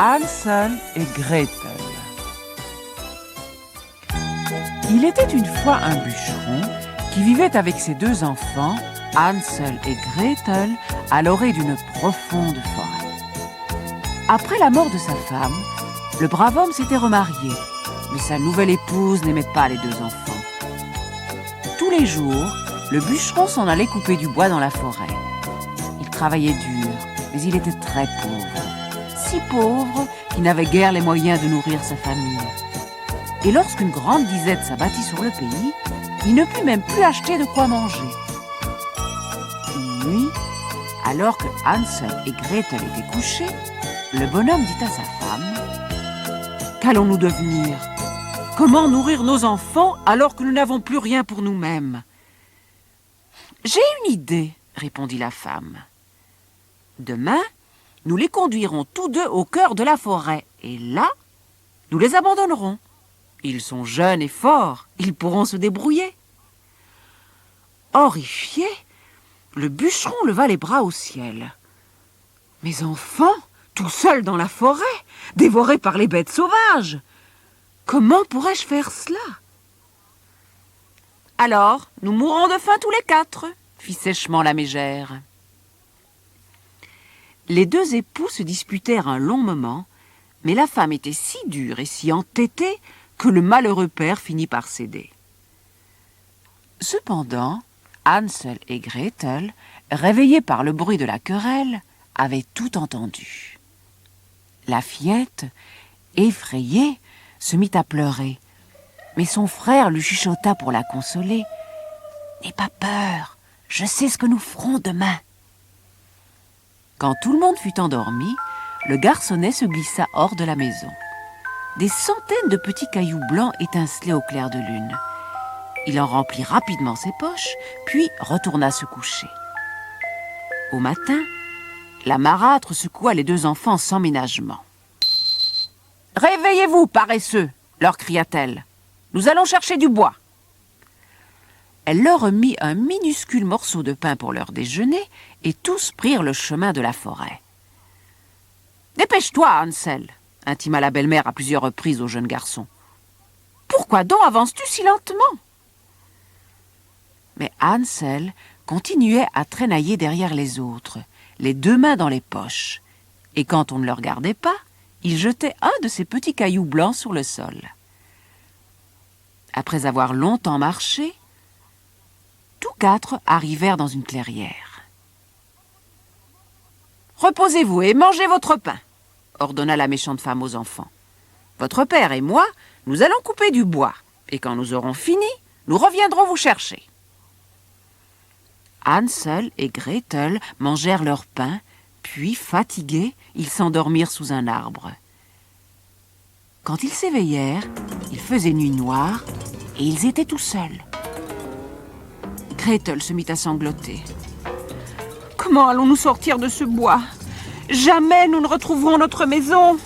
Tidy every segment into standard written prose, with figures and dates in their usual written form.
Hansel et Gretel. Il était une fois un bûcheron qui vivait avec ses deux enfants, Hansel et Gretel, à l'orée d'une profonde forêt. Après la mort de sa femme, le brave homme s'était remarié, mais sa nouvelle épouse n'aimait pas les deux enfants. Tous les jours, le bûcheron s'en allait couper du bois dans la forêt. Il travaillait dur, mais il était très pauvre. Si pauvre qu'il n'avait guère les moyens de nourrir sa famille. Et lorsqu'une grande disette s'abattit sur le pays, il ne put même plus acheter de quoi manger. Une nuit, alors que Hansel et Gretel étaient couchés, le bonhomme dit à sa femme : « Qu'allons-nous devenir ? Comment nourrir nos enfants alors que nous n'avons plus rien pour nous-mêmes ?»« J'ai une idée, » répondit la femme. « Demain, nous les conduirons tous deux au cœur de la forêt, et là, nous les abandonnerons. Ils sont jeunes et forts, ils pourront se débrouiller. » Horrifié, le bûcheron leva les bras au ciel. « Mes enfants, tout seuls dans la forêt, dévorés par les bêtes sauvages, comment pourrais-je faire cela ? » « Alors, nous mourrons de faim tous les quatre, » fit sèchement la mégère. Les deux époux se disputèrent un long moment, mais la femme était si dure et si entêtée que le malheureux père finit par céder. Cependant, Hansel et Gretel, réveillés par le bruit de la querelle, avaient tout entendu. La fillette, effrayée, se mit à pleurer, mais son frère lui chuchota pour la consoler : « N'aie pas peur, je sais ce que nous ferons demain. » Quand tout le monde fut endormi, le garçonnet se glissa hors de la maison. Des centaines de petits cailloux blancs étincelaient au clair de lune. Il en remplit rapidement ses poches, puis retourna se coucher. Au matin, la marâtre secoua les deux enfants sans ménagement. « Réveillez-vous, paresseux !» leur cria-t-elle. « Nous allons chercher du bois. » Elle leur remit un minuscule morceau de pain pour leur déjeuner et tous prirent le chemin de la forêt. « Dépêche-toi, Hansel !» intima la belle-mère à plusieurs reprises au jeune garçon. « Pourquoi donc avances-tu si lentement ?» Mais Hansel continuait à traînailler derrière les autres, les deux mains dans les poches, et quand on ne le regardait pas, il jetait un de ces petits cailloux blancs sur le sol. Après avoir longtemps marché, tous quatre arrivèrent dans une clairière. « Reposez-vous et mangez votre pain !» ordonna la méchante femme aux enfants. « Votre père et moi, nous allons couper du bois, et quand nous aurons fini, nous reviendrons vous chercher. » Hansel et Gretel mangèrent leur pain, puis, fatigués, ils s'endormirent sous un arbre. Quand ils s'éveillèrent, il faisait nuit noire, et ils étaient tout seuls. Gretel se mit à sangloter. « Comment allons-nous sortir de ce bois ? Jamais nous ne retrouverons notre maison !»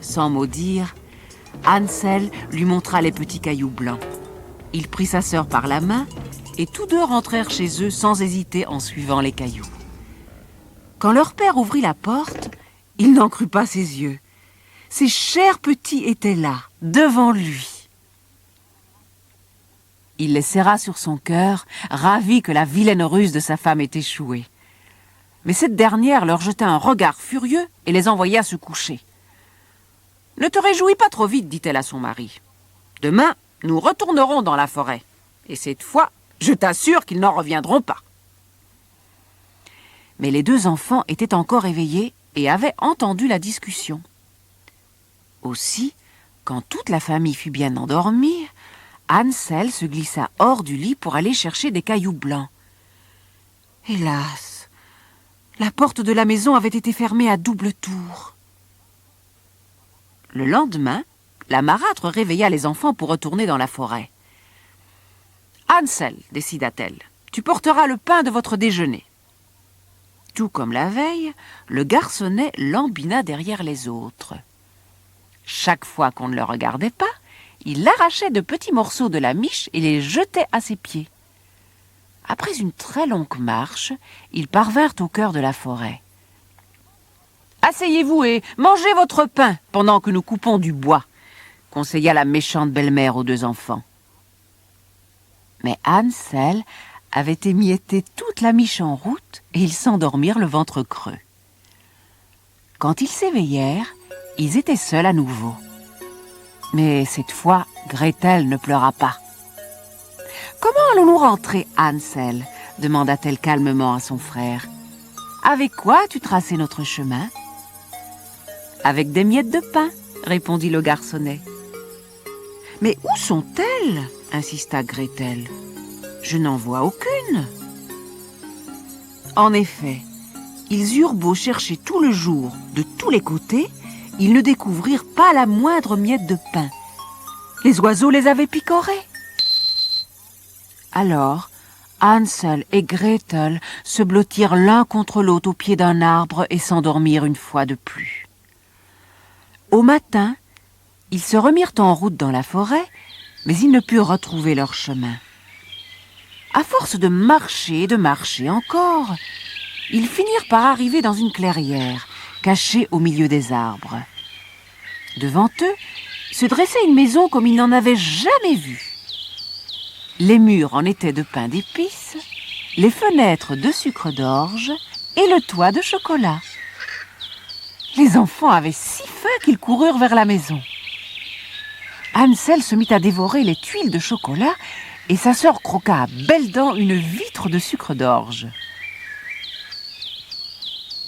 Sans mot dire, Hansel lui montra les petits cailloux blancs. Il prit sa sœur par la main et tous deux rentrèrent chez eux sans hésiter en suivant les cailloux. Quand leur père ouvrit la porte, il n'en crut pas ses yeux. Ses chers petits étaient là, devant lui. Il les serra sur son cœur, ravi que la vilaine ruse de sa femme ait échoué. Mais cette dernière leur jeta un regard furieux et les envoya se coucher. « Ne te réjouis pas trop vite, dit-elle à son mari. Demain, nous retournerons dans la forêt. Et cette fois, je t'assure qu'ils n'en reviendront pas. » Mais les deux enfants étaient encore éveillés et avaient entendu la discussion. Aussi, quand toute la famille fut bien endormie, Hansel se glissa hors du lit pour aller chercher des cailloux blancs. Hélas, la porte de la maison avait été fermée à double tour. Le lendemain, la marâtre réveilla les enfants pour retourner dans la forêt. « Hansel, décida-t-elle, tu porteras le pain de votre déjeuner. » Tout comme la veille, le garçonnet lambina derrière les autres. Chaque fois qu'on ne le regardait pas, il arrachait de petits morceaux de la miche et les jetait à ses pieds. Après une très longue marche, ils parvinrent au cœur de la forêt. Asseyez-vous et mangez votre pain pendant que nous coupons du bois, conseilla la méchante belle-mère aux deux enfants. Mais Hansel avait émietté toute la miche en route et ils s'endormirent le ventre creux. Quand ils s'éveillèrent, ils étaient seuls à nouveau. Mais cette fois, Gretel ne pleura pas. « Comment allons-nous rentrer, Hansel ?» demanda-t-elle calmement à son frère. « Avec quoi as-tu tracé notre chemin ?»« Avec des miettes de pain, » répondit le garçonnet. « Mais où sont-elles ?» insista Gretel. « Je n'en vois aucune. » En effet, ils eurent beau chercher tout le jour, de tous les côtés, ils ne découvrirent pas la moindre miette de pain. Les oiseaux les avaient picorés. Alors, Hansel et Gretel se blottirent l'un contre l'autre au pied d'un arbre et s'endormirent une fois de plus. Au matin, ils se remirent en route dans la forêt, mais ils ne purent retrouver leur chemin. À force de marcher encore, ils finirent par arriver dans une clairière, cachée au milieu des arbres. Devant eux, se dressait une maison comme ils n'en avaient jamais vu. Les murs en étaient de pain d'épices, les fenêtres de sucre d'orge et le toit de chocolat. Les enfants avaient si faim qu'ils coururent vers la maison. Hansel se mit à dévorer les tuiles de chocolat et sa sœur croqua à belles dents une vitre de sucre d'orge.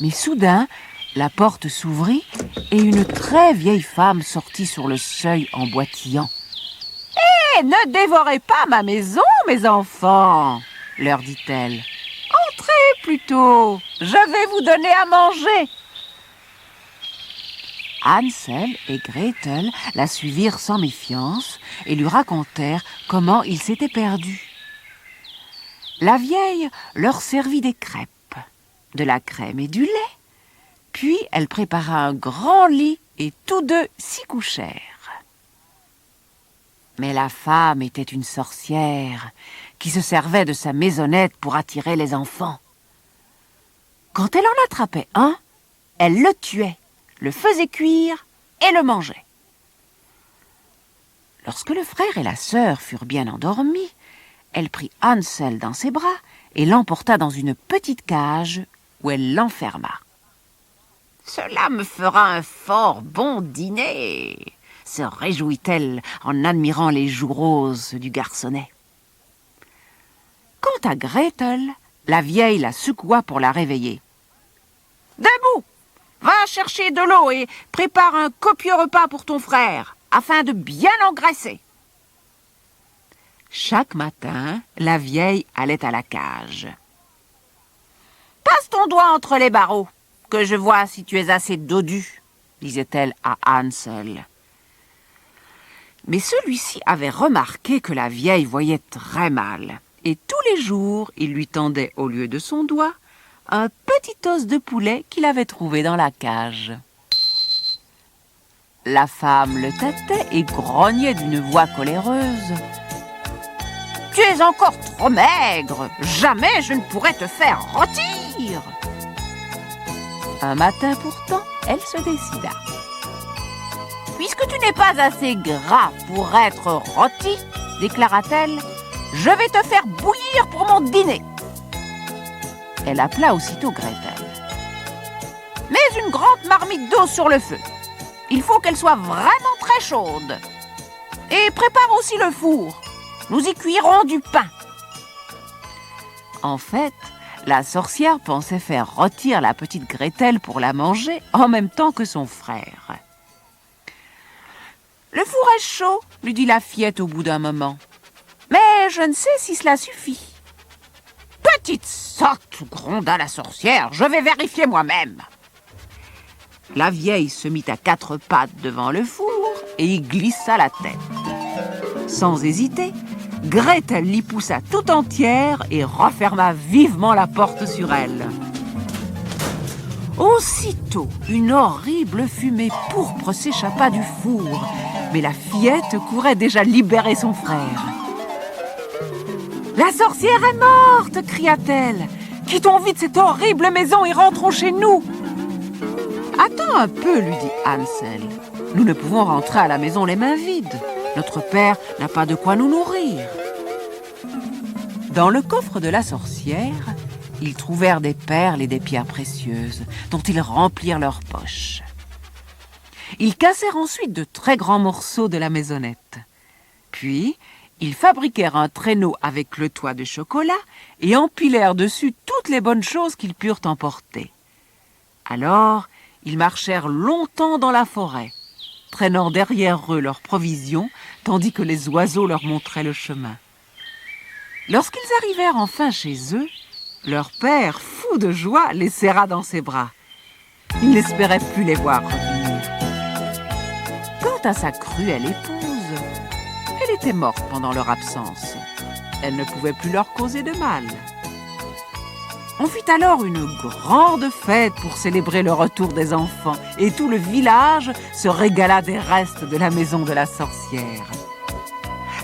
Mais soudain, la porte s'ouvrit et une très vieille femme sortit sur le seuil en boitillant. « Hé, ne dévorez pas ma maison, mes enfants !» leur dit-elle. « Entrez plutôt, je vais vous donner à manger !» Hansel et Gretel la suivirent sans méfiance et lui racontèrent comment ils s'étaient perdus. La vieille leur servit des crêpes, de la crème et du lait. Puis elle prépara un grand lit et tous deux s'y couchèrent. Mais la femme était une sorcière qui se servait de sa maisonnette pour attirer les enfants. Quand elle en attrapait un, elle le tuait, le faisait cuire et le mangeait. Lorsque le frère et la sœur furent bien endormis, elle prit Hansel dans ses bras et l'emporta dans une petite cage où elle l'enferma. « Cela me fera un fort bon dîner !» se réjouit-elle en admirant les joues roses du garçonnet. Quant à Gretel, la vieille la secoua pour la réveiller. « Debout! Va chercher de l'eau et prépare un copieux repas pour ton frère, afin de bien l'engraisser. » Chaque matin, la vieille allait à la cage. « Passe ton doigt entre les barreaux, que je vois si tu es assez dodu, » disait-elle à Hansel. Mais celui-ci avait remarqué que la vieille voyait très mal, et tous les jours, il lui tendait au lieu de son doigt un petit os de poulet qu'il avait trouvé dans la cage. La femme le tâtait et grognait d'une voix coléreuse. « Tu es encore trop maigre, jamais je ne pourrai te faire rôtir !» Un matin pourtant, elle se décida. « Puisque tu n'es pas assez gras pour être rôti, déclara-t-elle, je vais te faire bouillir pour mon dîner. » Elle appela aussitôt Gretel. « Mets une grande marmite d'eau sur le feu. Il faut qu'elle soit vraiment très chaude. Et prépare aussi le four. Nous y cuirons du pain. » En fait, la sorcière pensait faire rôtir la petite Gretel pour la manger en même temps que son frère. « Le four est chaud, » lui dit la fillette au bout d'un moment. « Mais je ne sais si cela suffit. »« Petite sotte !» gronda la sorcière, « je vais vérifier moi-même. » La vieille se mit à quatre pattes devant le four et y glissa la tête. Sans hésiter, Gretel l'y poussa tout entière et referma vivement la porte sur elle. Aussitôt, une horrible fumée pourpre s'échappa du four, mais la fillette courait déjà libérer son frère. « La sorcière est morte !» cria-t-elle. « Quittons vite cette horrible maison et rentrons chez nous !» Attends un peu, lui dit Hansel. Nous ne pouvons rentrer à la maison les mains vides. Notre père n'a pas de quoi nous nourrir. Dans le coffre de la sorcière, ils trouvèrent des perles et des pierres précieuses dont ils remplirent leurs poches. Ils cassèrent ensuite de très grands morceaux de la maisonnette. Puis, ils fabriquèrent un traîneau avec le toit de chocolat et empilèrent dessus toutes les bonnes choses qu'ils purent emporter. Alors, ils marchèrent longtemps dans la forêt, traînant derrière eux leurs provisions, tandis que les oiseaux leur montraient le chemin. Lorsqu'ils arrivèrent enfin chez eux, leur père, fou de joie, les serra dans ses bras. Il n'espérait plus les voir revenir. Quant à sa cruelle épouse, elle était morte pendant leur absence. Elle ne pouvait plus leur causer de mal. On fit alors une grande fête pour célébrer le retour des enfants et tout le village se régala des restes de la maison de la sorcière.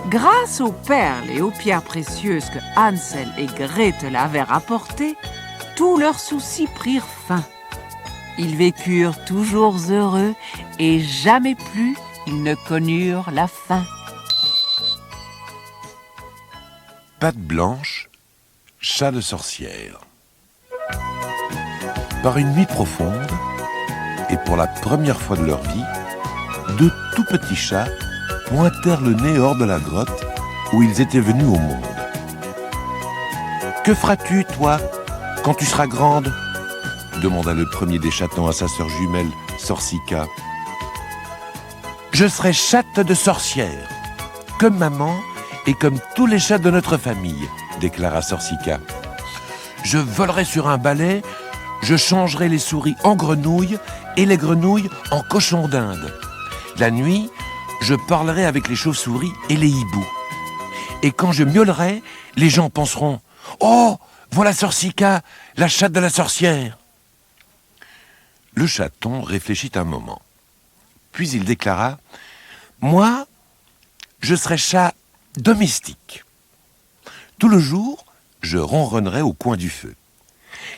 Grâce aux perles et aux pierres précieuses que Hansel et Gretel avaient rapportées, tous leurs soucis prirent fin. Ils vécurent toujours heureux et jamais plus ils ne connurent la faim. Patte blanche, chat de sorcière. Par une nuit profonde, et pour la première fois de leur vie, deux tout petits chats pointèrent le nez hors de la grotte où ils étaient venus au monde. « Que feras-tu, toi, quand tu seras grande ?» demanda le premier des chatons à sa sœur jumelle, Sorcica. « Je serai chatte de sorcière, comme maman et comme tous les chats de notre famille, » déclara Sorcica. « Je volerai sur un balai, je changerai les souris en grenouilles et les grenouilles en cochons d'Inde. La nuit, je parlerai avec les chauves-souris et les hiboux. Et quand je miaulerai, les gens penseront « Oh, voilà Sorcica, la chatte de la sorcière !» Le chaton réfléchit un moment. Puis il déclara « Moi, je serai chat domestique. Tout le jour, je ronronnerai au coin du feu.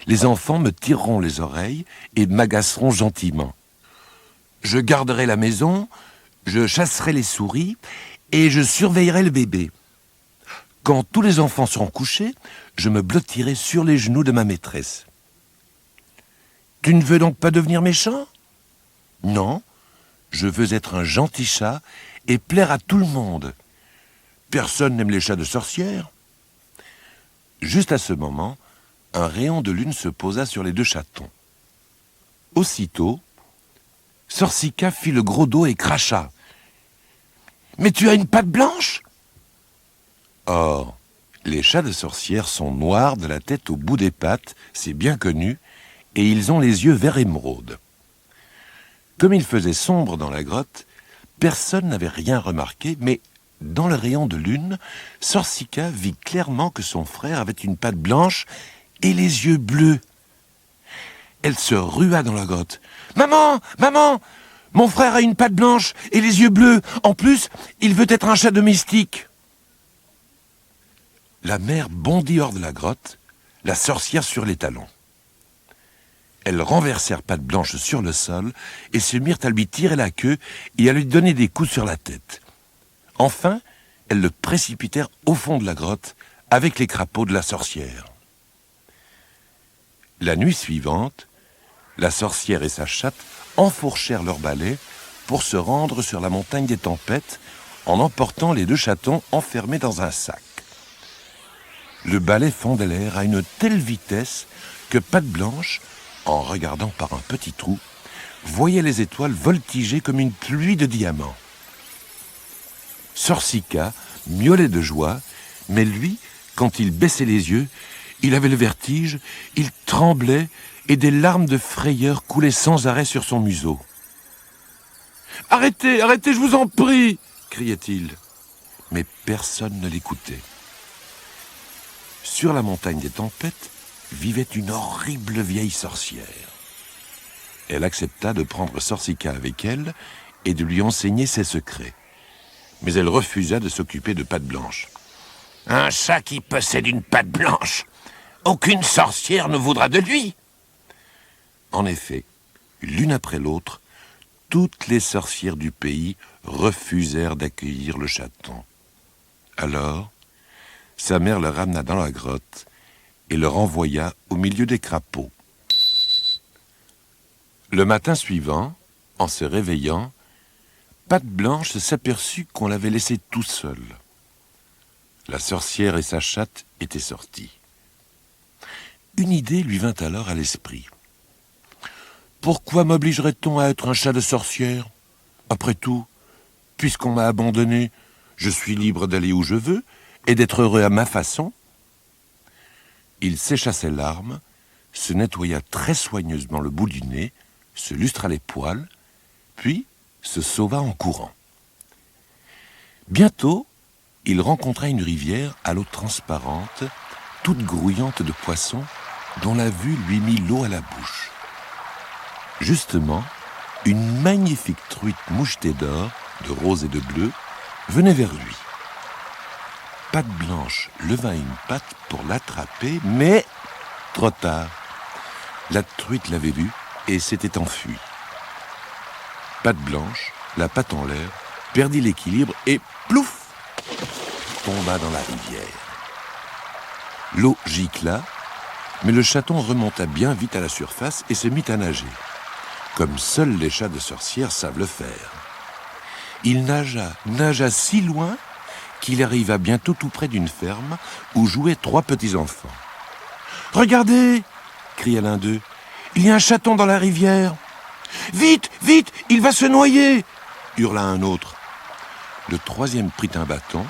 Les enfants me tireront les oreilles et m'agaceront gentiment. Je garderai la maison, je chasserai les souris et je surveillerai le bébé. Quand tous les enfants seront couchés, je me blottirai sur les genoux de ma maîtresse. Tu ne veux donc pas devenir méchant ? Non, je veux être un gentil chat et plaire à tout le monde. Personne n'aime les chats de sorcière. » Juste à ce moment, un rayon de lune se posa sur les deux chatons. Aussitôt, Sorcica fit le gros dos et cracha. « Mais tu as une patte blanche ?» Or, les chats de sorcière sont noirs de la tête au bout des pattes, c'est bien connu, et ils ont les yeux vert émeraude. Comme il faisait sombre dans la grotte, personne n'avait rien remarqué, mais dans le rayon de lune, Sorcica vit clairement que son frère avait une patte blanche et les yeux bleus. Elle se rua dans la grotte. « Maman, maman, mon frère a une patte blanche et les yeux bleus. En plus, il veut être un chat domestique. » La mère bondit hors de la grotte, la sorcière sur les talons. Elles renversèrent Patte Blanche sur le sol et se mirent à lui tirer la queue et à lui donner des coups sur la tête. Enfin, elles le précipitèrent au fond de la grotte avec les crapauds de la sorcière. La nuit suivante, la sorcière et sa chatte enfourchèrent leur balai pour se rendre sur la montagne des tempêtes en emportant les deux chatons enfermés dans un sac. Le balai fendait l'air à une telle vitesse que Patte Blanche, en regardant par un petit trou, voyait les étoiles voltiger comme une pluie de diamants. Sorcica miaulait de joie, mais lui, quand il baissait les yeux, il avait le vertige, il tremblait et des larmes de frayeur coulaient sans arrêt sur son museau. « Arrêtez, arrêtez, je vous en prie !» criait-il. Mais personne ne l'écoutait. Sur la montagne des tempêtes vivait une horrible vieille sorcière. Elle accepta de prendre Sorcica avec elle et de lui enseigner ses secrets. Mais elle refusa de s'occuper de Patte Blanche. « Un chat qui possède une patte blanche, aucune sorcière ne voudra de lui !» En effet, l'une après l'autre, toutes les sorcières du pays refusèrent d'accueillir le chaton. Alors, sa mère le ramena dans la grotte et le renvoya au milieu des crapauds. Le matin suivant, en se réveillant, Patte Blanche s'aperçut qu'on l'avait laissé tout seul. La sorcière et sa chatte étaient sorties. Une idée lui vint alors à l'esprit. Pourquoi m'obligerait-on à être un chat de sorcière? Après tout, puisqu'on m'a abandonné, je suis libre d'aller où je veux et d'être heureux à ma façon. Il sécha ses larmes, se nettoya très soigneusement le bout du nez, se lustra les poils, puis se sauva en courant. Bientôt, il rencontra une rivière à l'eau transparente, toute grouillante de poissons, dont la vue lui mit l'eau à la bouche. Justement, une magnifique truite mouchetée d'or, de rose et de bleu, venait vers lui. Patte Blanche leva une patte pour l'attraper, mais trop tard. La truite l'avait vue et s'était enfuie. Patte Blanche, la patte en l'air, perdit l'équilibre et plouf, tomba dans la rivière. L'eau gicla, mais le chaton remonta bien vite à la surface et se mit à nager, comme seuls les chats de sorcière savent le faire. Il nagea si loin qu'il arriva bientôt tout près d'une ferme où jouaient 3 petits-enfants. « Regardez !» cria l'un d'eux. « Il y a un chaton dans la rivière !»« Vite, vite, il va se noyer !» hurla un autre. Le troisième prit un bâton,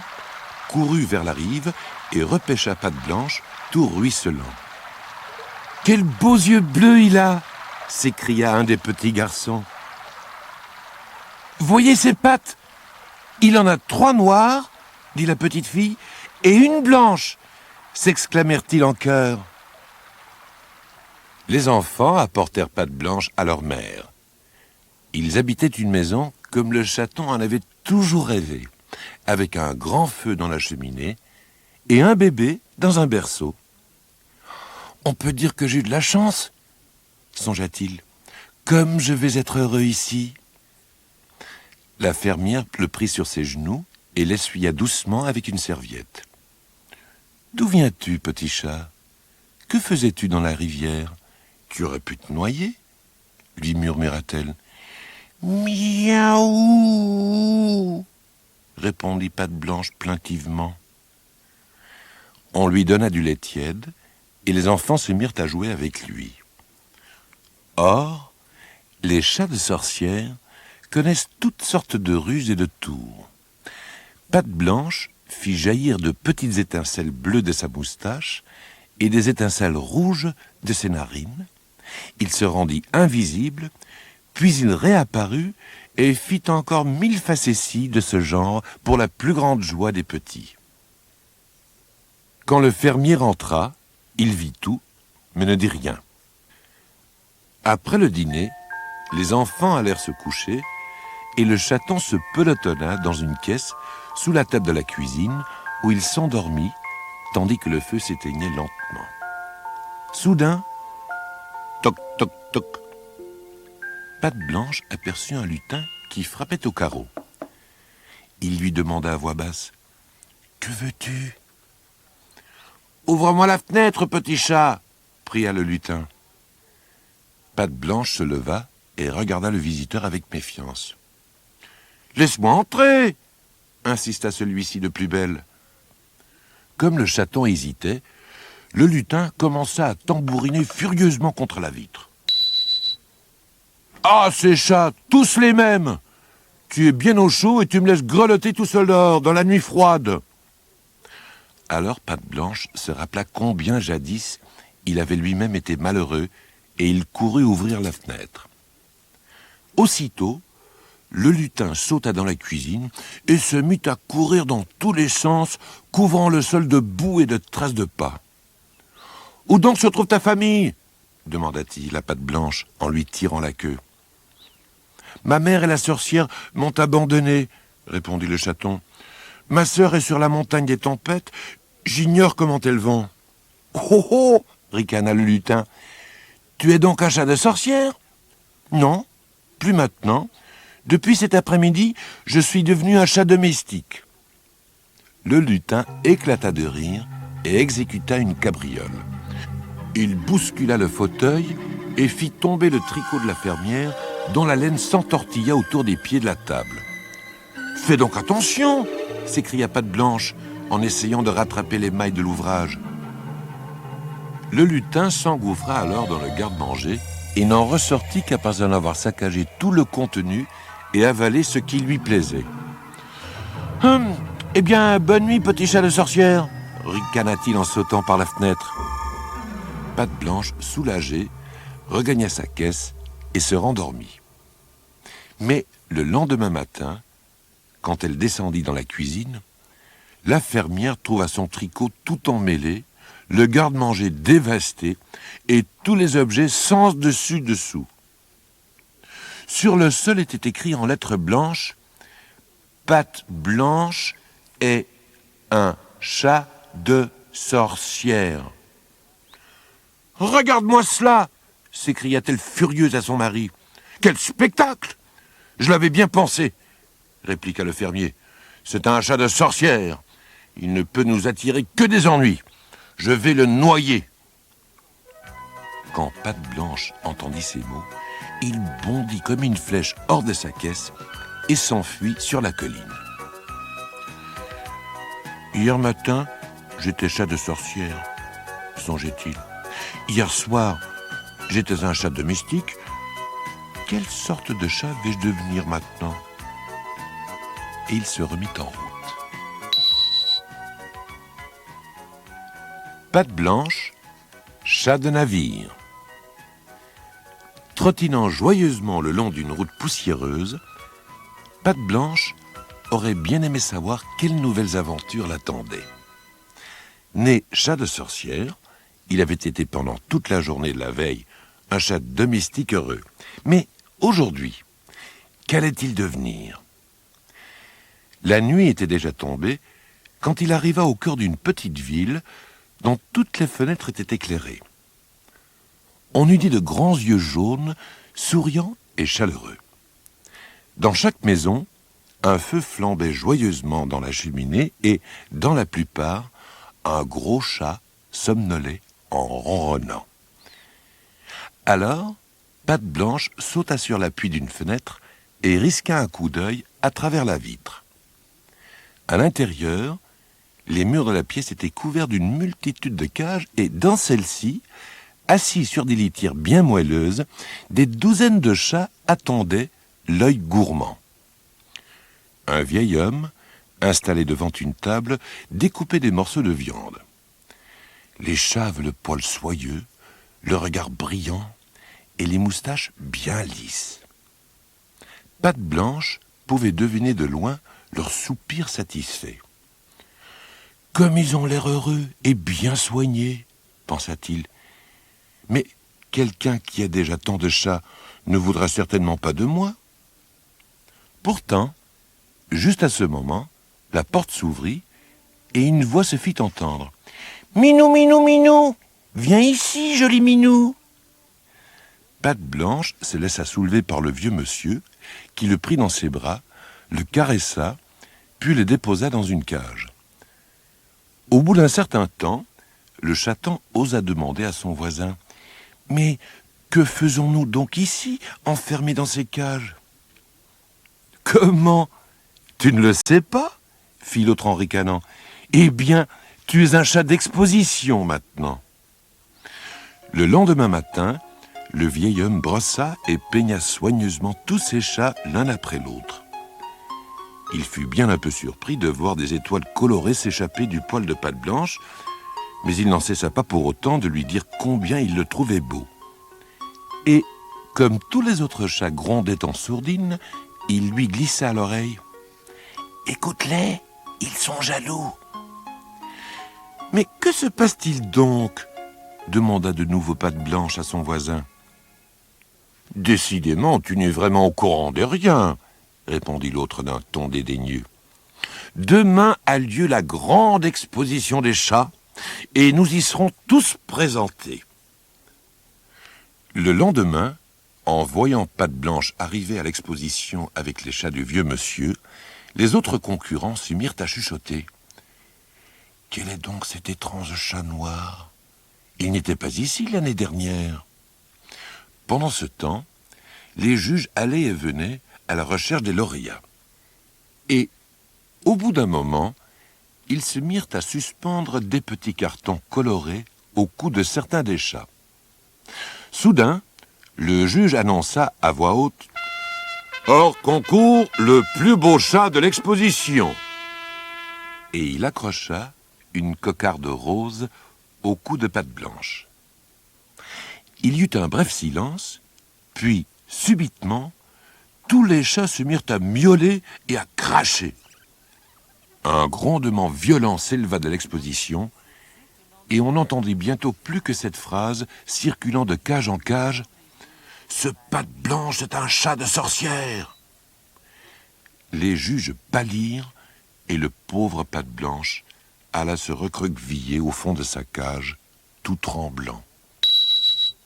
courut vers la rive et repêcha Patte Blanche, tout ruisselant. « Quels beaux yeux bleus il a !» s'écria un des petits garçons. « Voyez ses pattes! Il en a 3 noires, dit la petite fille, et une blanche, s'exclamèrent-ils en chœur. Les enfants apportèrent Patte Blanche à leur mère. Ils habitaient une maison comme le chaton en avait toujours rêvé, avec un grand feu dans la cheminée et un bébé dans un berceau. « On peut dire que j'ai eu de la chance, songea-t-il, comme je vais être heureux ici. » La fermière le prit sur ses genoux et l'essuya doucement avec une serviette. « D'où viens-tu, petit chat? Que faisais-tu dans la rivière? Tu aurais pu te noyer, » lui murmura-t-elle. « Miaou !» répondit Patte Blanche plaintivement. On lui donna du lait tiède et les enfants se mirent à jouer avec lui. Or, les chats de sorcière connaissent toutes sortes de ruses et de tours. Patte Blanche fit jaillir de petites étincelles bleues de sa moustache et des étincelles rouges de ses narines. Il se rendit invisible, puis il réapparut et fit encore 1000 facéties de ce genre pour la plus grande joie des petits. Quand le fermier rentra, il vit tout, mais ne dit rien. Après le dîner, les enfants allèrent se coucher et le chaton se pelotonna dans une caisse sous la table de la cuisine où il s'endormit tandis que le feu s'éteignait lentement. Soudain, toc, toc, toc, Patte Blanche aperçut un lutin qui frappait au carreau. Il lui demanda à voix basse : « Que veux-tu » ? « Ouvre-moi la fenêtre, petit chat » pria le lutin. Patte Blanche se leva et regarda le visiteur avec méfiance. « Laisse-moi entrer » insista celui-ci de plus belle. Comme le chaton hésitait, le lutin commença à tambouriner furieusement contre la vitre. « Ah, ces chats, tous les mêmes ! Tu es bien au chaud et tu me laisses grelotter tout seul dehors, dans la nuit froide !» Alors Patte Blanche se rappela combien jadis il avait lui-même été malheureux et il courut ouvrir la fenêtre. Aussitôt, le lutin sauta dans la cuisine et se mit à courir dans tous les sens, couvrant le sol de boue et de traces de pas. « Où donc se trouve ta famille ?» demanda-t-il à Patte Blanche en lui tirant la queue. « Ma mère et la sorcière m'ont abandonné, » répondit le chaton. « Ma sœur est sur la montagne des tempêtes, j'ignore comment elles vont. »« Oh oh !» ricana le lutin. « Tu es donc un chat de sorcière ? Non, plus maintenant. Depuis cet après-midi, je suis devenu un chat domestique. Le lutin éclata de rire et exécuta une cabriole. Il bouscula le fauteuil et fit tomber le tricot de la fermière, dont la laine s'entortilla autour des pieds de la table. « Fais donc attention !» s'écria Patte Blanche en essayant de rattraper les mailles de l'ouvrage. Le lutin s'engouffra alors dans le garde-manger et n'en ressortit qu'après en avoir saccagé tout le contenu et avalé ce qui lui plaisait. Eh bien, bonne nuit, petit chat de sorcière !» ricana-t-il en sautant par la fenêtre. Patte Blanche, soulagée, regagna sa caisse et se rendormit. Mais le lendemain matin, quand elle descendit dans la cuisine, la fermière trouva son tricot tout emmêlé, le garde-manger dévasté et tous les objets sans dessus-dessous. Sur le sol était écrit en lettres blanches « Patte Blanche est un chat de sorcière ». « Regarde-moi cela !» s'écria-t-elle furieuse à son mari. « Quel spectacle ! Je l'avais bien pensé !» répliqua le fermier. « C'est un chat de sorcière. Il ne peut nous attirer que des ennuis. Je vais le noyer. » Quand Patte Blanche entendit ces mots, il bondit comme une flèche hors de sa caisse et s'enfuit sur la colline. « Hier matin, j'étais chat de sorcière, songeait-il. Hier soir, j'étais un chat domestique. Quelle sorte de chat vais-je devenir maintenant ?» Et il se remit en route. Patte Blanche, chat de navire. Trottinant joyeusement le long d'une route poussiéreuse, Patte Blanche aurait bien aimé savoir quelles nouvelles aventures l'attendaient. Né chat de sorcière, il avait été pendant toute la journée de la veille un chat domestique heureux. Mais aujourd'hui, qu'allait-il devenir ? La nuit était déjà tombée quand il arriva au cœur d'une petite ville dont toutes les fenêtres étaient éclairées. On eût dit de grands yeux jaunes, souriants et chaleureux. Dans chaque maison, un feu flambait joyeusement dans la cheminée et, dans la plupart, un gros chat somnolait en ronronnant. Alors, Patte Blanche sauta sur l'appui d'une fenêtre et risqua un coup d'œil à travers la vitre. À l'intérieur, les murs de la pièce étaient couverts d'une multitude de cages et, dans celles-ci, assis sur des litières bien moelleuses, des douzaines de chats attendaient, l'œil gourmand. Un vieil homme, installé devant une table, découpait des morceaux de viande. Les chats avaient le poil soyeux, le regard brillant et les moustaches bien lisses. Patte Blanche pouvait deviner de loin leur soupir satisfait. « Comme ils ont l'air heureux et bien soignés, » pensa-t-il. « Mais quelqu'un qui a déjà tant de chats ne voudra certainement pas de moi. » Pourtant, juste à ce moment, la porte s'ouvrit et une voix se fit entendre. « Minou, Minou, Minou, viens ici, joli Minou !» Patte Blanche se laissa soulever par le vieux monsieur, qui le prit dans ses bras, le caressa, puis le déposa dans une cage. Au bout d'un certain temps, le chaton osa demander à son voisin « Mais que faisons-nous donc ici, enfermés dans ces cages ?»« Comment ? Tu ne le sais pas ?» fit l'autre en ricanant. « Eh bien, tu es un chat d'exposition maintenant. » Le lendemain matin, le vieil homme brossa et peigna soigneusement tous ses chats l'un après l'autre. Il fut bien un peu surpris de voir des étoiles colorées s'échapper du poil de Patte Blanche, mais il n'en cessa pas pour autant de lui dire combien il le trouvait beau. Et, comme tous les autres chats grondaient en sourdine, il lui glissa à l'oreille. « Écoute-les, ils sont jaloux. » « Mais que se passe-t-il donc ?» demanda de nouveau Patte Blanche à son voisin. « Décidément, tu n'es vraiment au courant de rien, » répondit l'autre d'un ton dédaigneux. « Demain a lieu la grande exposition des chats, et nous y serons tous présentés. » Le lendemain, En voyant Patte Blanche arriver à l'exposition avec les chats du vieux monsieur, les autres concurrents se mirent à chuchoter. Quel est donc cet étrange chat noir? Il n'était pas ici l'année dernière. Pendant ce temps, les juges allaient et venaient à la recherche des lauréats. Et, au bout d'un moment, ils se mirent à suspendre des petits cartons colorés au cou de certains des chats. Soudain, le juge annonça à voix haute « Hors concours, le plus beau chat de l'exposition !» Et il accrocha une cocarde rose au cou de Patte Blanche. Il y eut un bref silence, puis, subitement, tous les chats se mirent à miauler et à cracher. Un grondement violent s'éleva de l'exposition, et on n'entendit bientôt plus que cette phrase, circulant de cage en cage, « Ce Patte Blanche est un chat de sorcière !» Les juges pâlirent, et le pauvre Patte Blanche alla se recroqueviller au fond de sa cage, tout tremblant.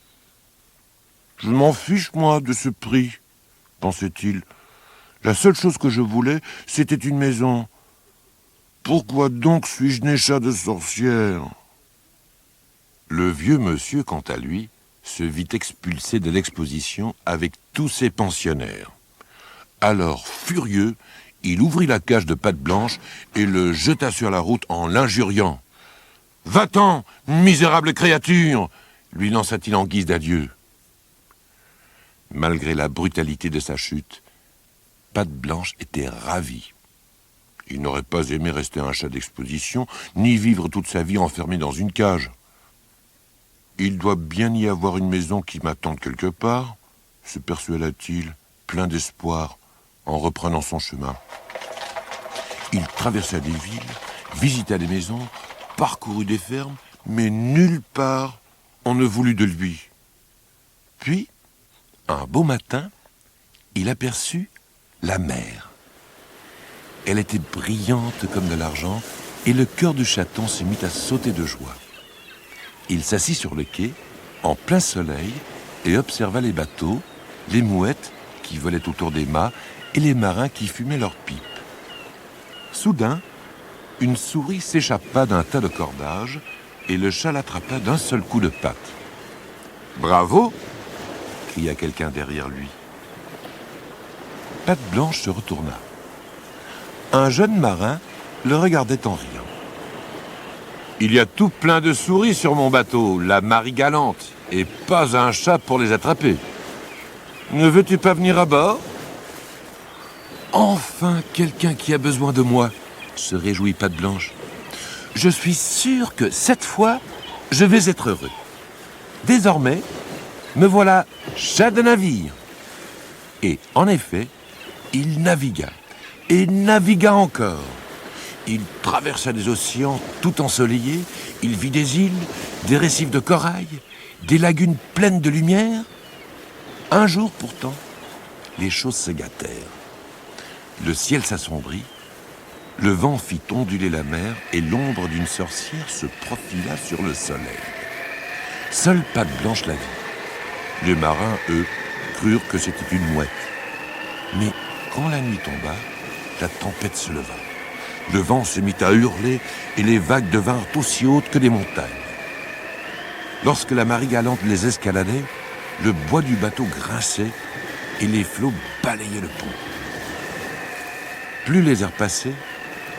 « Je m'en fiche, moi, de ce prix, » pensait-il. « La seule chose que je voulais, c'était une maison. Pourquoi donc suis-je né chat de sorcière ?» Le vieux monsieur, quant à lui, se vit expulsé de l'exposition avec tous ses pensionnaires. Alors, furieux, il ouvrit la cage de Patte Blanche et le jeta sur la route en l'injuriant. « Va-t'en, misérable créature !» lui lança-t-il en guise d'adieu. Malgré la brutalité de sa chute, Patte Blanche était ravi. Il n'aurait pas aimé rester un chat d'exposition, ni vivre toute sa vie enfermé dans une cage. Il doit bien y avoir une maison qui m'attende quelque part, se persuada-t-il, plein d'espoir, en reprenant son chemin. Il traversa des villes, visita des maisons, parcourut des fermes, mais nulle part on ne voulut de lui. Puis, un beau matin, il aperçut la mer. Elle était brillante comme de l'argent, et le cœur du chaton se mit à sauter de joie. Il s'assit sur le quai, en plein soleil, et observa les bateaux, les mouettes qui volaient autour des mâts, et les marins qui fumaient leurs pipes. Soudain, une souris s'échappa d'un tas de cordages, et le chat l'attrapa d'un seul coup de patte. « Bravo !» cria quelqu'un derrière lui. Patte Blanche se retourna. Un jeune marin le regardait en riant. « Il y a tout plein de souris sur mon bateau, la Marie Galante, et pas un chat pour les attraper. Ne veux-tu pas venir à bord ?»« Enfin, quelqu'un qui a besoin de moi !» se réjouit Patte Blanche. « Je suis sûr que cette fois, je vais être heureux. Désormais, me voilà chat de navire. » Et en effet, il navigua, et navigua encore. Il traversa des océans tout ensoleillés, il vit des îles, des récifs de corail, des lagunes pleines de lumière. Un jour pourtant, les choses se gâtèrent. Le ciel s'assombrit, le vent fit onduler la mer et l'ombre d'une sorcière se profila sur le soleil. Seule Patte Blanche la vit. Les marins, eux, crurent que c'était une mouette. Mais quand la nuit tomba, la tempête se leva. Le vent se mit à hurler et les vagues devinrent aussi hautes que des montagnes. Lorsque la Marie Galante les escaladait, le bois du bateau grinçait et les flots balayaient le pont. Plus les heures passaient,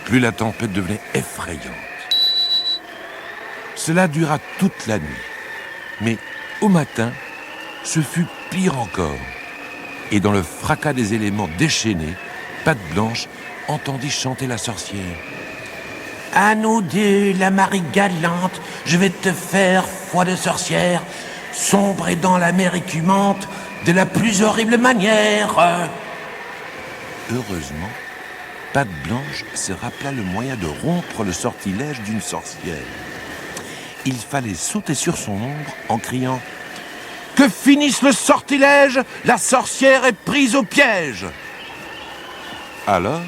plus la tempête devenait effrayante. Cela dura toute la nuit. Mais au matin, ce fut pire encore. Et dans le fracas des éléments déchaînés, Patte Blanche entendit chanter la sorcière. « À nous deux, la Marie Galante, je vais te faire, foi de sorcière, sombrer dans la mer écumante de la plus horrible manière. » Heureusement, Patte Blanche se rappela le moyen de rompre le sortilège d'une sorcière. Il fallait sauter sur son ombre en criant « Que finisse le sortilège, la sorcière est prise au piège !» Alors,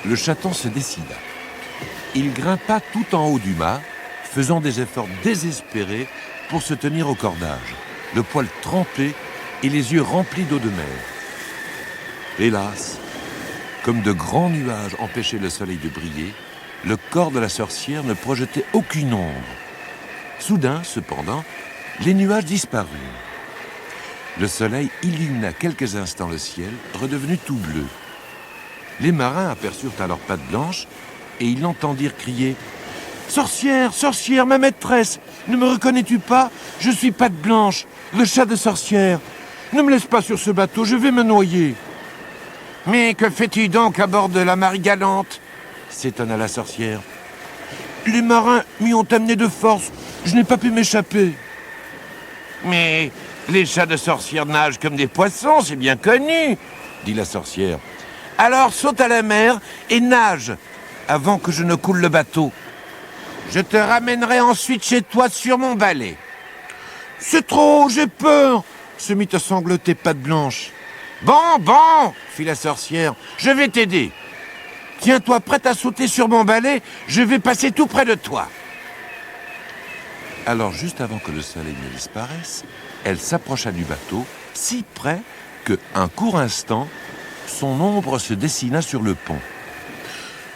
le chaton se décida. Il grimpa tout en haut du mât, faisant des efforts désespérés pour se tenir au cordage, le poil trempé et les yeux remplis d'eau de mer. Hélas, comme de grands nuages empêchaient le soleil de briller, le corps de la sorcière ne projetait aucune ombre. Soudain, cependant, les nuages disparurent. Le soleil illumina quelques instants le ciel, redevenu tout bleu. Les marins aperçurent alors Patte Blanche et ils l'entendirent crier « Sorcière, sorcière, ma maîtresse, ne me reconnais-tu pas? Je suis Patte Blanche, le chat de sorcière. Ne me laisse pas sur ce bateau, je vais me noyer. » « Mais que fais-tu donc à bord de la Marie-Galante » s'étonna la sorcière. « Les marins m'y ont amené de force, je n'ai pas pu m'échapper. »« Mais les chats de sorcière nagent comme des poissons, c'est bien connu, » dit la sorcière. « Alors saute à la mer et nage, avant que je ne coule le bateau. Je te ramènerai ensuite chez toi sur mon balai. »« C'est trop, j'ai peur !» se mit à sangloter Patte Blanche. « Bon, bon !» fit la sorcière, « je vais t'aider. Tiens-toi prête à sauter sur mon balai, je vais passer tout près de toi. » Alors, juste avant que le soleil ne disparaisse, elle s'approcha du bateau, si près que, un court instant, son ombre se dessina sur le pont.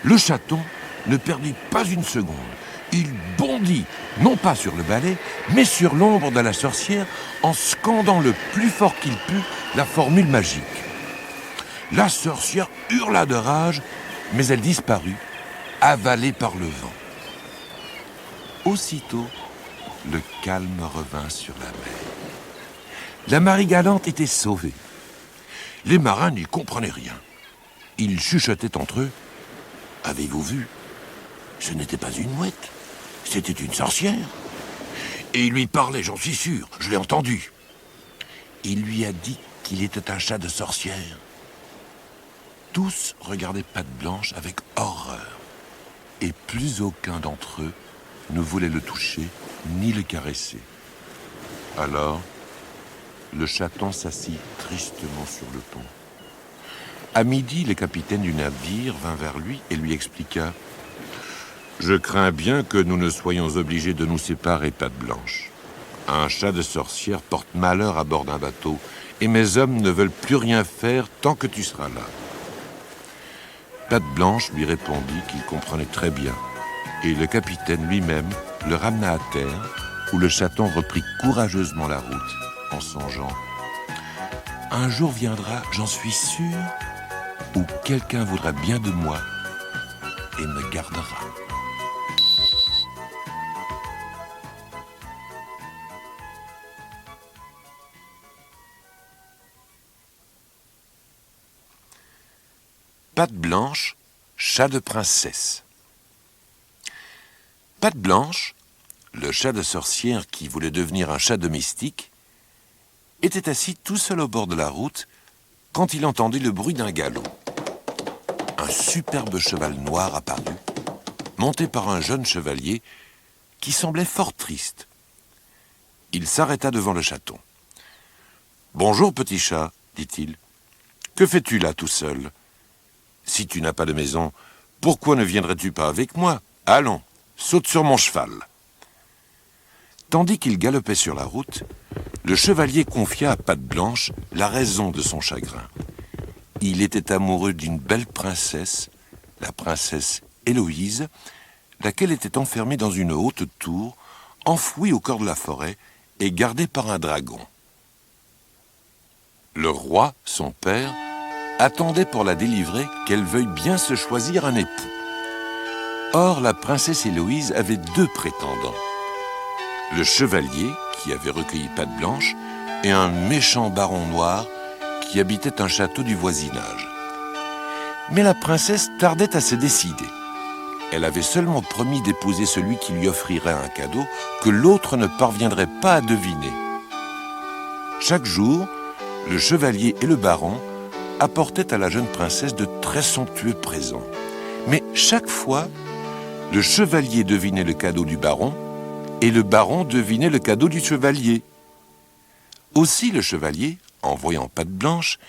Le chaton ne perdit pas une seconde. Il bondit, non pas sur le balai, mais sur l'ombre de la sorcière, en scandant le plus fort qu'il put la formule magique. La sorcière hurla de rage, mais elle disparut, avalée par le vent. Aussitôt, le calme revint sur la mer. La Marie-Galante était sauvée. Les marins n'y comprenaient rien. Ils chuchotaient entre eux. « Avez-vous vu? Ce n'était pas une mouette, c'était une sorcière. Et il lui parlait, j'en suis sûr, je l'ai entendu. Il lui a dit qu'il était un chat de sorcière. » Tous regardaient Patte Blanche avec horreur. Et plus aucun d'entre eux ne voulait le toucher ni le caresser. Alors, le chaton s'assit tristement sur le pont. À midi, le capitaine du navire vint vers lui et lui expliqua « Je crains bien que nous ne soyons obligés de nous séparer, Patte Blanche. Un chat de sorcière porte malheur à bord d'un bateau et mes hommes ne veulent plus rien faire tant que tu seras là. » Patte Blanche lui répondit qu'il comprenait très bien et le capitaine lui-même le ramena à terre où le chaton reprit courageusement la route en songeant « Un jour viendra, j'en suis sûr, où quelqu'un voudra bien de moi et me gardera. » Patte Blanche, chat de princesse. Patte Blanche, le chat de sorcière qui voulait devenir un chat domestique, était assis tout seul au bord de la route quand il entendit le bruit d'un galop. Un superbe cheval noir apparut, monté par un jeune chevalier qui semblait fort triste. Il s'arrêta devant le chaton. « Bonjour, petit chat, dit-il. Que fais-tu là tout seul ? Si tu n'as pas de maison, pourquoi ne viendrais-tu pas avec moi ? Allons, saute sur mon cheval. » Tandis qu'il galopait sur la route, le chevalier confia à Patte Blanche la raison de son chagrin. Il était amoureux d'une belle princesse, la princesse Héloïse, laquelle était enfermée dans une haute tour, enfouie au cœur de la forêt et gardée par un dragon. Le roi, son père, attendait pour la délivrer qu'elle veuille bien se choisir un époux. Or, la princesse Héloïse avait 2 prétendants. Le chevalier, qui avait recueilli Patte Blanche, et un méchant baron noir qui habitait un château du voisinage. Mais la princesse tardait à se décider. Elle avait seulement promis d'épouser celui qui lui offrirait un cadeau que l'autre ne parviendrait pas à deviner. Chaque jour, le chevalier et le baron apportaient à la jeune princesse de très somptueux présents. Mais chaque fois, le chevalier devinait le cadeau du baron et le baron devinait le cadeau du chevalier. Aussi le chevalier, en voyant Patte Blanche,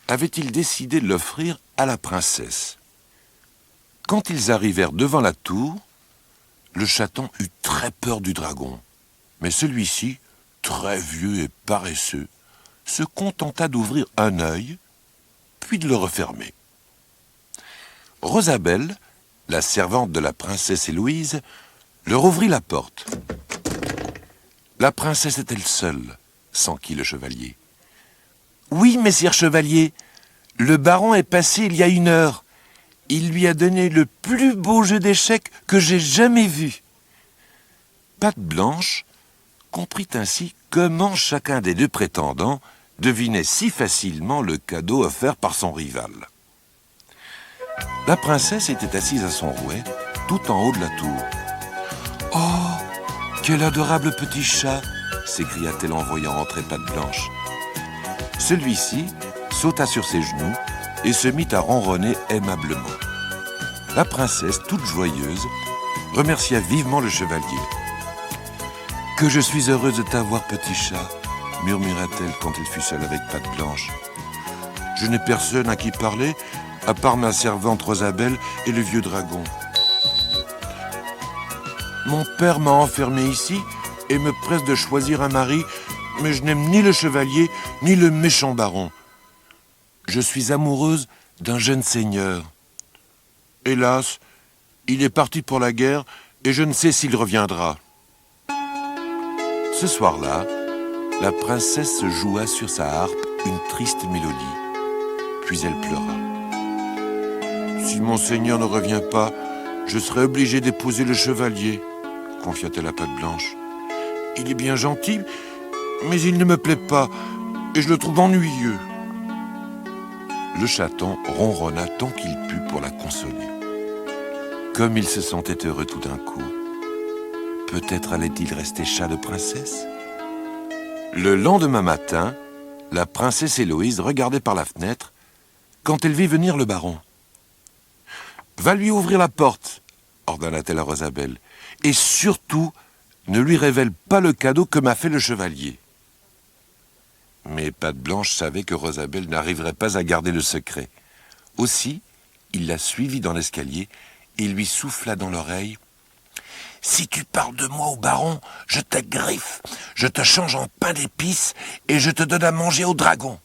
avait-il décidé de l'offrir à la princesse. Quand ils arrivèrent devant la tour, le chaton eut très peur du dragon. Mais celui-ci, très vieux et paresseux, se contenta d'ouvrir un œil, puis de le refermer. Rosabelle, la servante de la princesse Héloïse, leur ouvrit la porte. La princesse est-elle seule, s'enquit le chevalier. « Oui, messire chevalier, le baron est passé il y a 1 heure. Il lui a donné le plus beau jeu d'échecs que j'ai jamais vu. » Patte Blanche comprit ainsi comment chacun des 2 prétendants devinait si facilement le cadeau offert par son rival. La princesse était assise à son rouet, tout en haut de la tour. « Oh, quel adorable petit chat !» s'écria-t-elle en voyant entrer Patte Blanche. Celui-ci sauta sur ses genoux et se mit à ronronner aimablement. La princesse, toute joyeuse, remercia vivement le chevalier. « Que je suis heureuse de t'avoir, petit chat !» murmura-t-elle quand elle fut seule avec Patte Blanche. « Je n'ai personne à qui parler, à part ma servante Rosabelle et le vieux dragon. Mon père m'a enfermée ici et me presse de choisir un mari, mais je n'aime ni le chevalier ni le méchant baron. Je suis amoureuse d'un jeune seigneur. Hélas, il est parti pour la guerre et je ne sais s'il reviendra. » Ce soir-là, la princesse joua sur sa harpe une triste mélodie, puis elle pleura. « Si mon seigneur ne revient pas, je serai obligée d'épouser le chevalier, » confia-t-elle à Patte Blanche. « Il est bien gentil, mais il ne me plaît pas, et je le trouve ennuyeux. » Le chaton ronronna tant qu'il put pour la consoler. Comme il se sentait heureux tout d'un coup, peut-être allait-il rester chat de princesse? Le lendemain matin, la princesse Héloïse regardait par la fenêtre quand elle vit venir le baron. « Va lui ouvrir la porte, » ordonna-t-elle à Rosabelle, « et surtout, ne lui révèle pas le cadeau que m'a fait le chevalier. » Mais Patte Blanche savait que Rosabelle n'arriverait pas à garder le secret. Aussi, il la suivit dans l'escalier et lui souffla dans l'oreille. « Si tu parles de moi au baron, je t'agriffe, je te change en pain d'épices et je te donne à manger au dragon. »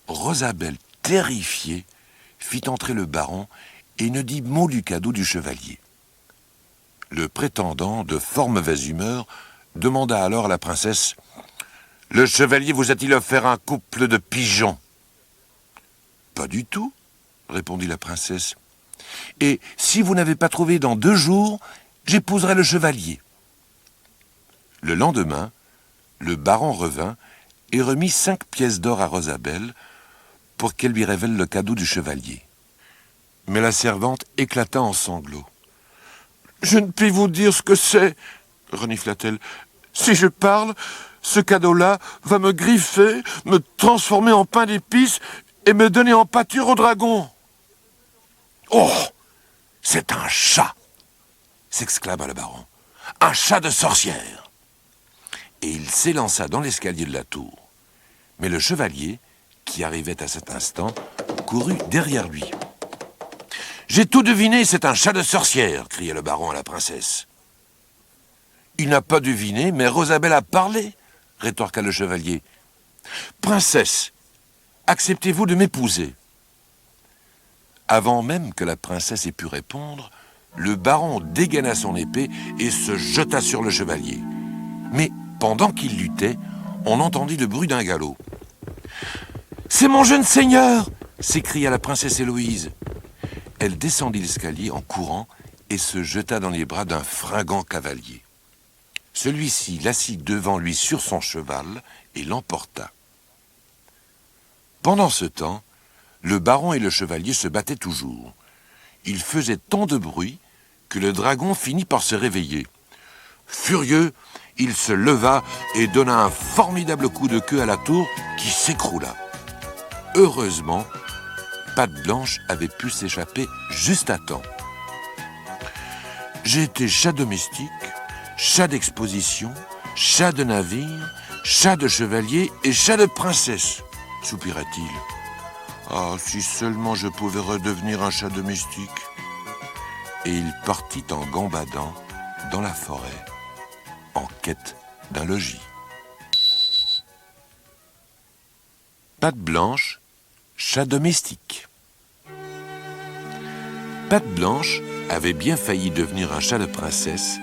Rosabelle, terrifiée, fit entrer le baron et ne dit mot du cadeau du chevalier. Le prétendant, de fort mauvaise humeur, demanda alors à la princesse « Le chevalier vous a-t-il offert un couple de pigeons ?»« Pas du tout, » répondit la princesse. « Et si vous n'avez pas trouvé dans 2 jours, j'épouserai le chevalier. » Le lendemain, le baron revint et remit 5 pièces d'or à Rosabelle pour qu'elle lui révèle le cadeau du chevalier. Mais la servante éclata en sanglots. « Je ne puis vous dire ce que c'est, » renifla-t-elle. « Si je parle, ce cadeau-là va me griffer, me transformer en pain d'épices et me donner en pâture au dragon. »« Oh, c'est un chat !» s'exclama le baron. « Un chat de sorcière !» Et il s'élança dans l'escalier de la tour. Mais le chevalier, qui arrivait à cet instant, courut derrière lui. « J'ai tout deviné, c'est un chat de sorcière !» cria le baron à la princesse. « Il n'a pas deviné, mais Rosabelle a parlé !» rétorqua le chevalier. « Princesse, acceptez-vous de m'épouser ?» Avant même que la princesse ait pu répondre, le baron dégaina son épée et se jeta sur le chevalier. Mais pendant qu'il luttait, on entendit le bruit d'un galop. « C'est mon jeune seigneur !» s'écria la princesse Héloïse. Elle descendit l'escalier en courant et se jeta dans les bras d'un fringant cavalier. Celui-ci l'assit devant lui sur son cheval et l'emporta. Pendant ce temps, le baron et le chevalier se battaient toujours. Ils faisaient tant de bruit que le dragon finit par se réveiller. Furieux, il se leva et donna un formidable coup de queue à la tour qui s'écroula. Heureusement, Patte Blanche avait pu s'échapper juste à temps. « J'ai été chat domestique, chat d'exposition, chat de navire, chat de chevalier et chat de princesse, » soupira-t-il. « Ah, si seulement je pouvais redevenir un chat domestique !» Et il partit en gambadant dans la forêt, en quête d'un logis. Patte Blanche, chat domestique. Patte Blanche avait bien failli devenir un chat de princesse,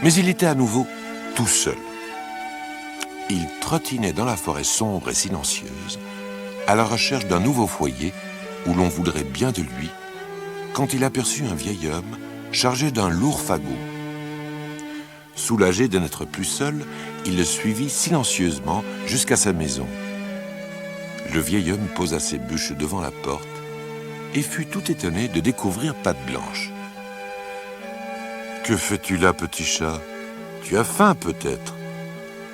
mais il était à nouveau tout seul. Il trottinait dans la forêt sombre et silencieuse, à la recherche d'un nouveau foyer où l'on voudrait bien de lui, quand il aperçut un vieil homme chargé d'un lourd fagot. Soulagé de n'être plus seul, il le suivit silencieusement jusqu'à sa maison. Le vieil homme posa ses bûches devant la porte et fut tout étonné de découvrir Patte Blanche. « Que fais-tu là, petit chat? Tu as faim peut-être?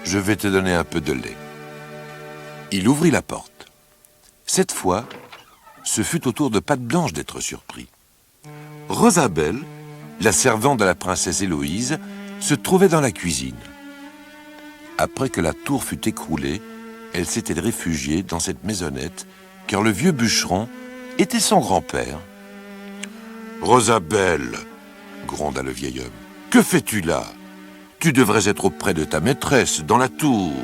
Je vais te donner un peu de lait. » Il ouvrit la porte. Cette fois, ce fut au tour de Patte Blanche d'être surpris. Rosabelle, la servante de la princesse Héloïse, se trouvait dans la cuisine. Après que la tour fut écroulée, elle s'était réfugiée dans cette maisonnette, car le vieux bûcheron était son grand-père. « Rosabelle !» gronda le vieil homme. « Que fais-tu là? Tu devrais être auprès de ta maîtresse, dans la tour. »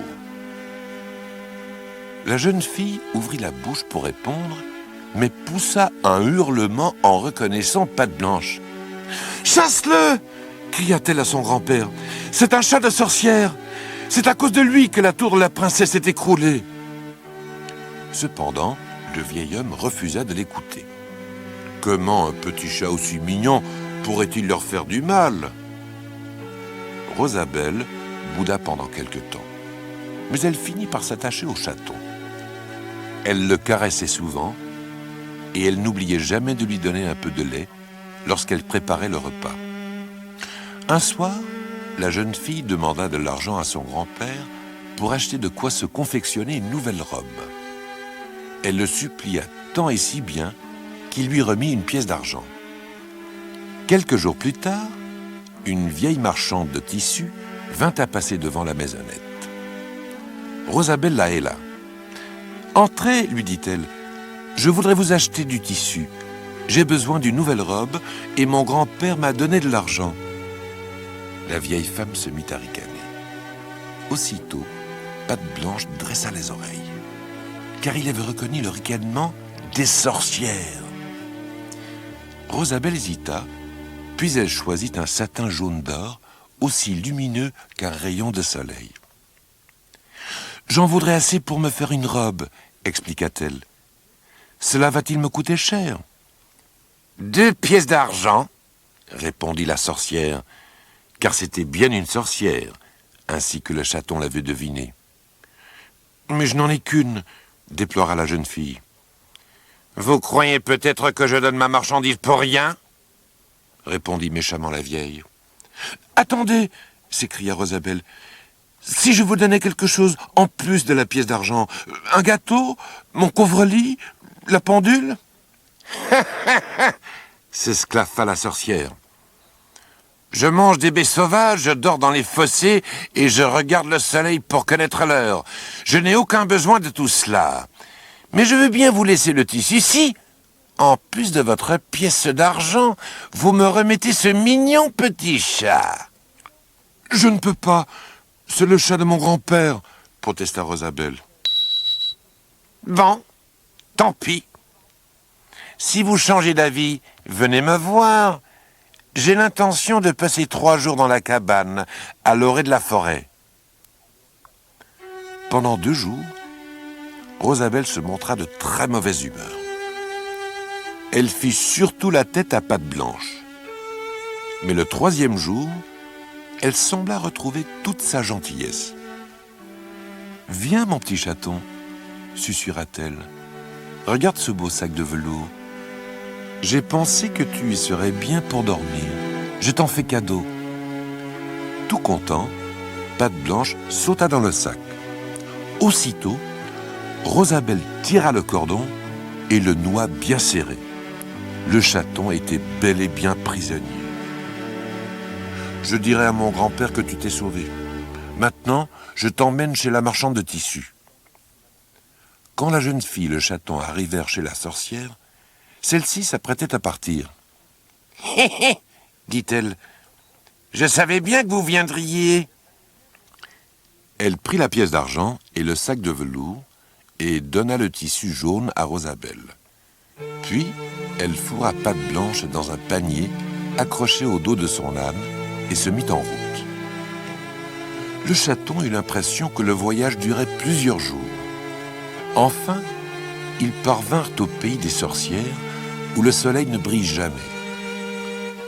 La jeune fille ouvrit la bouche pour répondre, mais poussa un hurlement en reconnaissant Patte Blanche. « Chasse-le !» cria-t-elle à son grand-père. « C'est un chat de sorcière! C'est à cause de lui que la tour de la princesse est écroulée. » Cependant, le vieil homme refusa de l'écouter. Comment un petit chat aussi mignon pourrait-il leur faire du mal? Rosabelle bouda pendant quelque temps, mais elle finit par s'attacher au chaton. Elle le caressait souvent, et elle n'oubliait jamais de lui donner un peu de lait lorsqu'elle préparait le repas. Un soir, la jeune fille demanda de l'argent à son grand-père pour acheter de quoi se confectionner une nouvelle robe. Elle le supplia tant et si bien qu'il lui remit une pièce d'argent. Quelques jours plus tard, une vieille marchande de tissus vint à passer devant la maisonnette. Rosabelle la héla. « Entrez, lui dit-elle, je voudrais vous acheter du tissu. J'ai besoin d'une nouvelle robe et mon grand-père m'a donné de l'argent. » La vieille femme se mit à ricaner. Aussitôt, Patte Blanche dressa les oreilles, car il avait reconnu le ricanement des sorcières. Rosabelle hésita, puis elle choisit un satin jaune d'or, aussi lumineux qu'un rayon de soleil. « J'en voudrais assez pour me faire une robe, » expliqua-t-elle. « Cela va-t-il me coûter cher ?»« 2 pièces d'argent, » répondit la sorcière, car c'était bien une sorcière, ainsi que le chaton l'avait deviné. « Mais je n'en ai qu'une, » déplora la jeune fille. « Vous croyez peut-être que je donne ma marchandise pour rien ?» répondit méchamment la vieille. « Attendez !» s'écria Rosabelle. « Si je vous donnais quelque chose en plus de la pièce d'argent, un gâteau, mon couvre-lit, la pendule ?» s'esclaffa la sorcière. « Je mange des baies sauvages, je dors dans les fossés et je regarde le soleil pour connaître l'heure. Je n'ai aucun besoin de tout cela. Mais je veux bien vous laisser le tissu. Si, en plus de votre pièce d'argent, vous me remettez ce mignon petit chat. »« Je ne peux pas. C'est le chat de mon grand-père, » protesta Rosabelle. « Bon, tant pis. Si vous changez d'avis, venez me voir. J'ai l'intention de passer 3 jours dans la cabane, à l'orée de la forêt. » Pendant 2 jours, Rosabelle se montra de très mauvaise humeur. Elle fit surtout la tête à Patte Blanche. Mais le 3e jour, elle sembla retrouver toute sa gentillesse. « Viens, mon petit chaton, » susurra-t-elle. « Regarde ce beau sac de velours. J'ai pensé que tu y serais bien pour dormir. Je t'en fais cadeau. » Tout content, Patte Blanche sauta dans le sac. Aussitôt, Rosabelle tira le cordon et le noua bien serré. Le chaton était bel et bien prisonnier. « Je dirai à mon grand-père que tu t'es sauvé. Maintenant, je t'emmène chez la marchande de tissus. » Quand la jeune fille et le chaton arrivèrent chez la sorcière, celle-ci s'apprêtait à partir. « Hé hé !» dit-elle. « Je savais bien que vous viendriez. » Elle prit la pièce d'argent et le sac de velours, et donna le tissu jaune à Rosabelle. Puis, elle fourra Patte Blanche dans un panier accroché au dos de son âne et se mit en route. Le chaton eut l'impression que le voyage durait plusieurs jours. Enfin, ils parvinrent au pays des sorcières où le soleil ne brille jamais.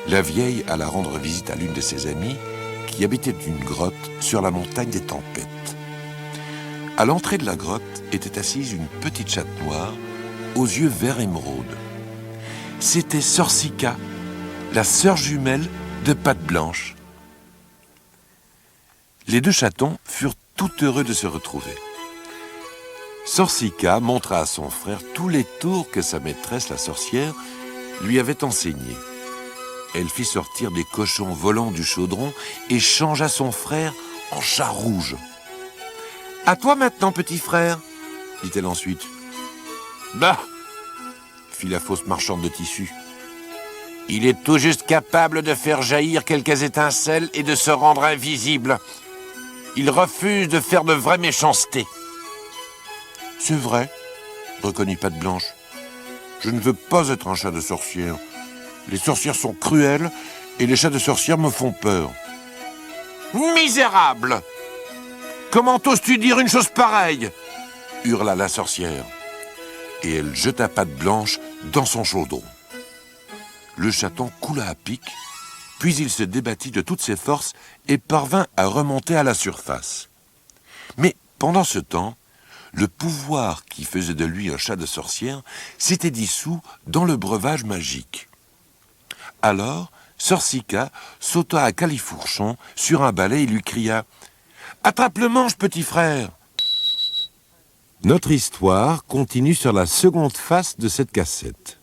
La vieille alla rendre visite à l'une de ses amies qui habitait une grotte sur la montagne des tempêtes. À l'entrée de la grotte était assise une petite chatte noire aux yeux vert émeraude. C'était Sorcica, la sœur jumelle de Patte Blanche. Les deux chatons furent tout heureux de se retrouver. Sorcica montra à son frère tous les tours que sa maîtresse, la sorcière, lui avait enseignés. Elle fit sortir des cochons volants du chaudron et changea son frère en chat rouge. « À toi maintenant, petit frère !» dit-elle ensuite. « Bah !» fit la fausse marchande de tissus. « Il est tout juste capable de faire jaillir quelques étincelles et de se rendre invisible. Il refuse de faire de vraies méchancetés. » « C'est vrai, » reconnut Patte Blanche. « Je ne veux pas être un chat de sorcière. Les sorcières sont cruelles et les chats de sorcière me font peur. »« Misérable ! Comment oses-tu dire une chose pareille ?» hurla la sorcière. Et elle jeta Patte Blanche dans son chaudron. Le chaton coula à pic, puis il se débattit de toutes ses forces et parvint à remonter à la surface. Mais pendant ce temps, le pouvoir qui faisait de lui un chat de sorcière s'était dissous dans le breuvage magique. Alors, Sorcica sauta à califourchon sur un balai et lui cria « Attrape le manche, petit frère !» Notre histoire continue sur la seconde face de cette cassette.